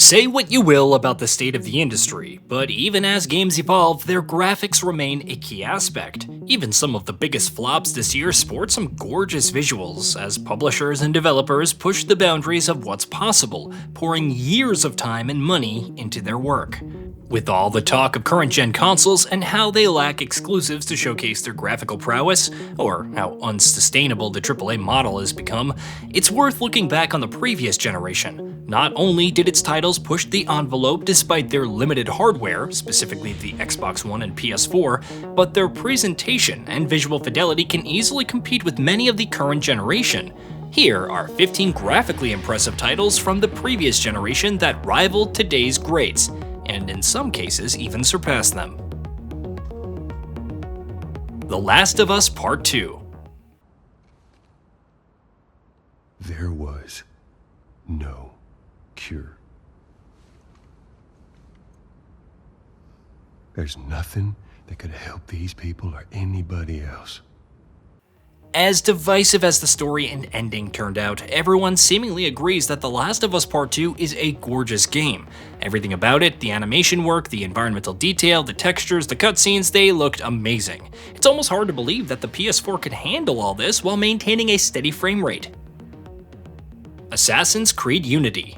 Say what you will about the state of the industry, but even as games evolve, their graphics remain a key aspect. Even some of the biggest flops this year sport some gorgeous visuals, as publishers and developers push the boundaries of what's possible, pouring years of time and money into their work. With all the talk of current-gen consoles and how they lack exclusives to showcase their graphical prowess, or how unsustainable the AAA model has become, it's worth looking back on the previous generation. Not only did its titles push the envelope despite their limited hardware, specifically the Xbox One and PS4, but their presentation and visual fidelity can easily compete with many of the current generation. Here are 15 graphically impressive titles from the previous generation that rivaled today's greats, and in some cases even surpass them. The Last of Us Part 2. There was no cure. There's nothing that could help these people or anybody else. As divisive as the story and ending turned out, everyone seemingly agrees that The Last of Us Part 2 is a gorgeous game. Everything about it, the animation work, the environmental detail, the textures, the cutscenes, they looked amazing. It's almost hard to believe that the PS4 could handle all this while maintaining a steady frame rate. Assassin's Creed Unity.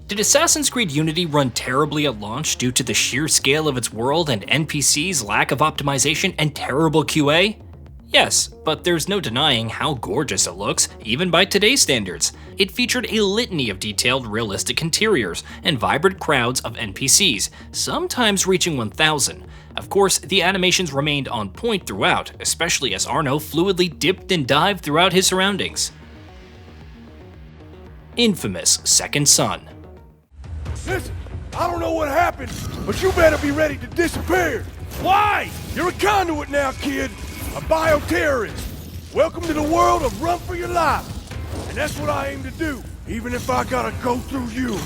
Did Assassin's Creed Unity run terribly at launch due to the sheer scale of its world and NPCs' lack of optimization and terrible QA? Yes, but there's no denying how gorgeous it looks, even by today's standards. It featured a litany of detailed, realistic interiors and vibrant crowds of NPCs, sometimes reaching 1,000. Of course, the animations remained on point throughout, especially as Arno fluidly dipped and dived throughout his surroundings. Infamous Second Son. Listen, I don't know what happened, but you better be ready to disappear. Why? You're a conduit now, kid. A bioterrorist. Welcome to the world of run for your life. And that's what I aim to do, even if I gotta go through you.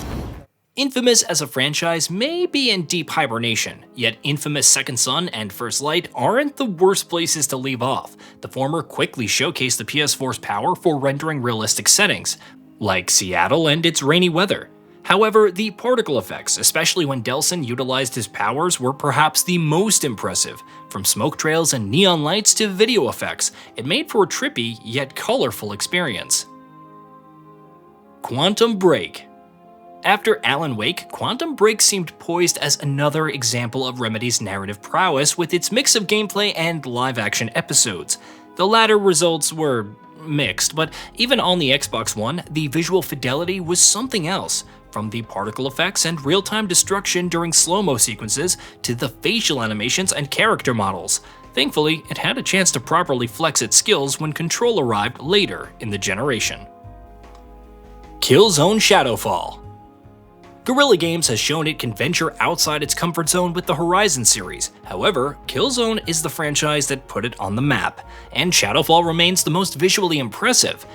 Infamous as a franchise may be in deep hibernation, yet Infamous Second Son and First Light aren't the worst places to leave off. The former quickly showcased the PS4's power for rendering realistic settings, like Seattle and its rainy weather. However, the particle effects, especially when Delsin utilized his powers, were perhaps the most impressive. From smoke trails and neon lights to video effects, it made for a trippy yet colorful experience. Quantum Break. After Alan Wake, Quantum Break seemed poised as another example of Remedy's narrative prowess with its mix of gameplay and live-action episodes. The latter results were mixed, but even on the Xbox One, the visual fidelity was something else. From the particle effects and real-time destruction during slow-mo sequences to the facial animations and character models. Thankfully, it had a chance to properly flex its skills when Control arrived later in the generation. Killzone Shadowfall. Guerrilla Games has shown it can venture outside its comfort zone with the Horizon series. However, Killzone is the franchise that put it on the map, and Shadowfall remains the most visually impressive.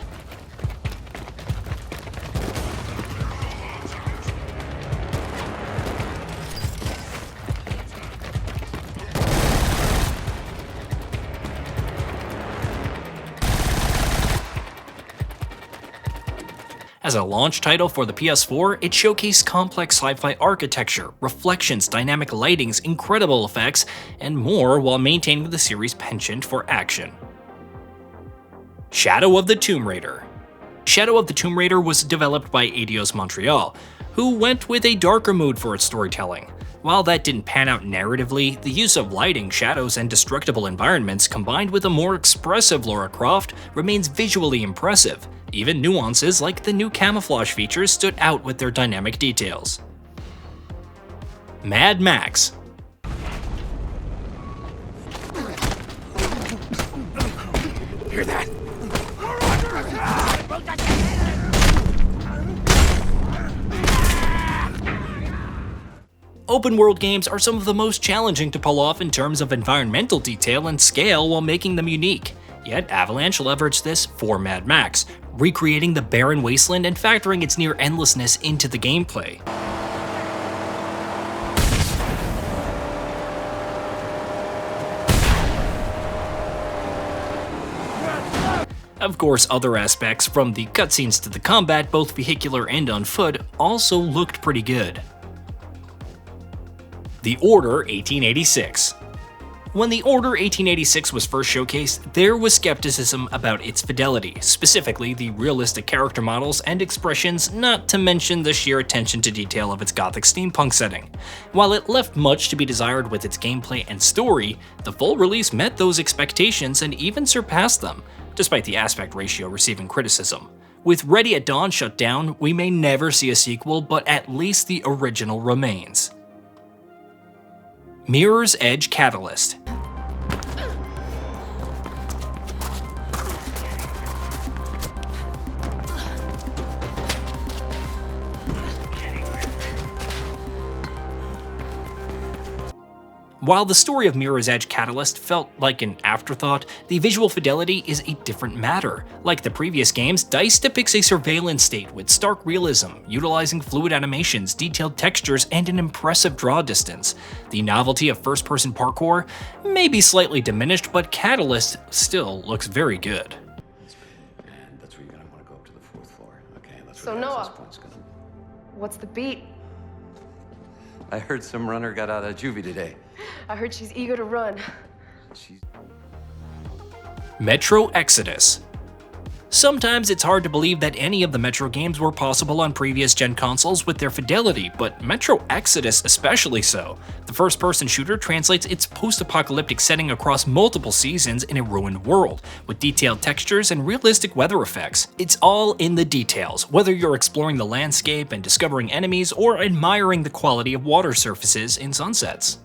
As a launch title for the PS4, it showcased complex sci-fi architecture, reflections, dynamic lightings, incredible effects, and more while maintaining the series' penchant for action. Shadow of the Tomb Raider. Shadow of the Tomb Raider was developed by Eidos Montreal, who went with a darker mood for its storytelling. While that didn't pan out narratively, the use of lighting, shadows, and destructible environments combined with a more expressive Lara Croft remains visually impressive. Even nuances like the new camouflage features stood out with their dynamic details. Mad Max. Hear that? Open-world games are some of the most challenging to pull off in terms of environmental detail and scale while making them unique. Yet Avalanche leveraged this for Mad Max, recreating the barren wasteland and factoring its near endlessness into the gameplay. Of course, other aspects, from the cutscenes to the combat, both vehicular and on foot, also looked pretty good. The Order 1886. When the Order 1886 was first showcased, there was skepticism about its fidelity, specifically the realistic character models and expressions, not to mention the sheer attention to detail of its gothic steampunk setting. While it left much to be desired with its gameplay and story, the full release met those expectations and even surpassed them, despite the aspect ratio receiving criticism. With Ready at Dawn shut down, we may never see a sequel, but at least the original remains. Mirror's Edge Catalyst. While the story of Mirror's Edge Catalyst felt like an afterthought, the visual fidelity is a different matter. Like the previous games, DICE depicts a surveillance state with stark realism, utilizing fluid animations, detailed textures, and an impressive draw distance. The novelty of first-person parkour may be slightly diminished, but Catalyst still looks very good. And that's where you're gonna want to go up to the 4th floor. Okay, let's So Noah, what's the beat? I heard some runner got out of juvie today. I heard she's eager to run. Metro Exodus. Sometimes it's hard to believe that any of the Metro games were possible on previous gen consoles with their fidelity, but Metro Exodus especially so. The first-person shooter translates its post-apocalyptic setting across multiple seasons in a ruined world, with detailed textures and realistic weather effects. It's all in the details, whether you're exploring the landscape and discovering enemies or admiring the quality of water surfaces in sunsets.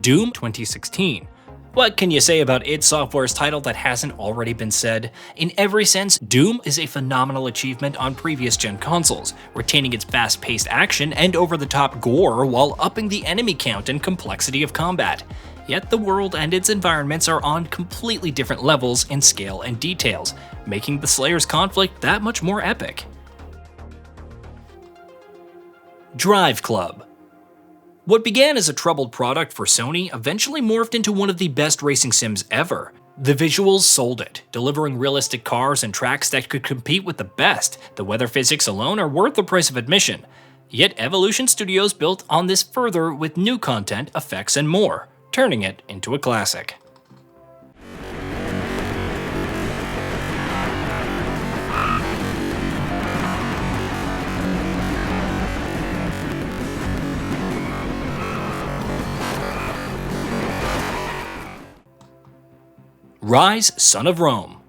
Doom 2016. What can you say about id Software's title that hasn't already been said? In every sense, Doom is a phenomenal achievement on previous gen consoles, retaining its fast-paced action and over-the-top gore while upping the enemy count and complexity of combat. Yet the world and its environments are on completely different levels in scale and details, making the Slayer's conflict that much more epic. DriveClub. What began as a troubled product for Sony eventually morphed into one of the best racing sims ever. The visuals sold it, delivering realistic cars and tracks that could compete with the best. The weather physics alone are worth the price of admission. Yet Evolution Studios built on this further with new content, effects, and more, turning it into a classic. Rise, Son of Rome.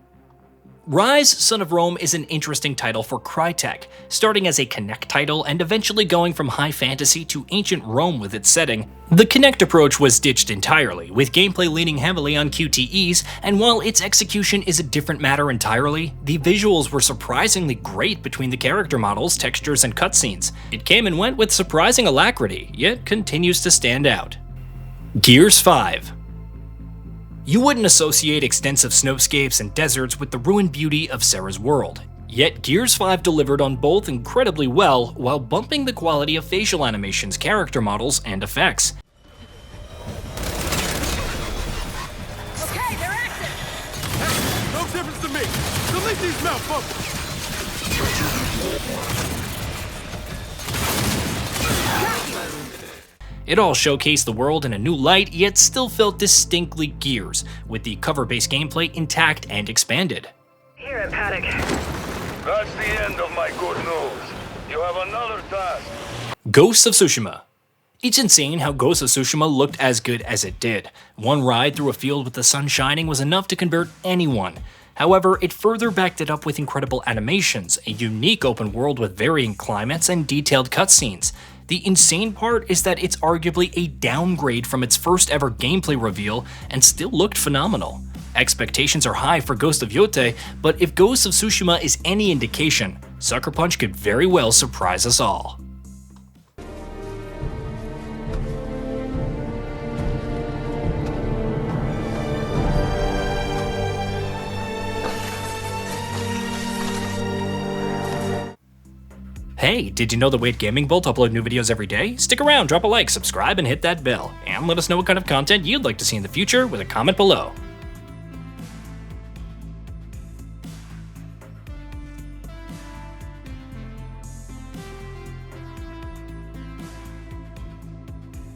Rise, Son of Rome is an interesting title for Crytek, starting as a Kinect title and eventually going from high fantasy to ancient Rome with its setting. The Kinect approach was ditched entirely, with gameplay leaning heavily on QTEs, and while its execution is a different matter entirely, the visuals were surprisingly great between the character models, textures, and cutscenes. It came and went with surprising alacrity, yet continues to stand out. Gears 5. You wouldn't associate extensive snowscapes and deserts with the ruined beauty of Sarah's world. Yet Gears 5 delivered on both incredibly well while bumping the quality of facial animations, character models, and effects. Okay, they're active! Hey, no difference to me! Delete these malfunctions! It all showcased the world in a new light, yet still felt distinctly Gears, with the cover-based gameplay intact and expanded. Here at Paddock. That's the end of my good news. You have another task. Ghost of Tsushima. It's insane how Ghost of Tsushima looked as good as it did. One ride through a field with the sun shining was enough to convert anyone. However, it further backed it up with incredible animations, a unique open world with varying climates, and detailed cutscenes. The insane part is that it's arguably a downgrade from its first ever gameplay reveal and still looked phenomenal. Expectations are high for Ghost of Yote, but if Ghost of Tsushima is any indication, Sucker Punch could very well surprise us all. Hey, did you know that we at GamingBolt upload new videos every day? Stick around, drop a like, subscribe, and hit that bell. And let us know what kind of content you'd like to see in the future with a comment below.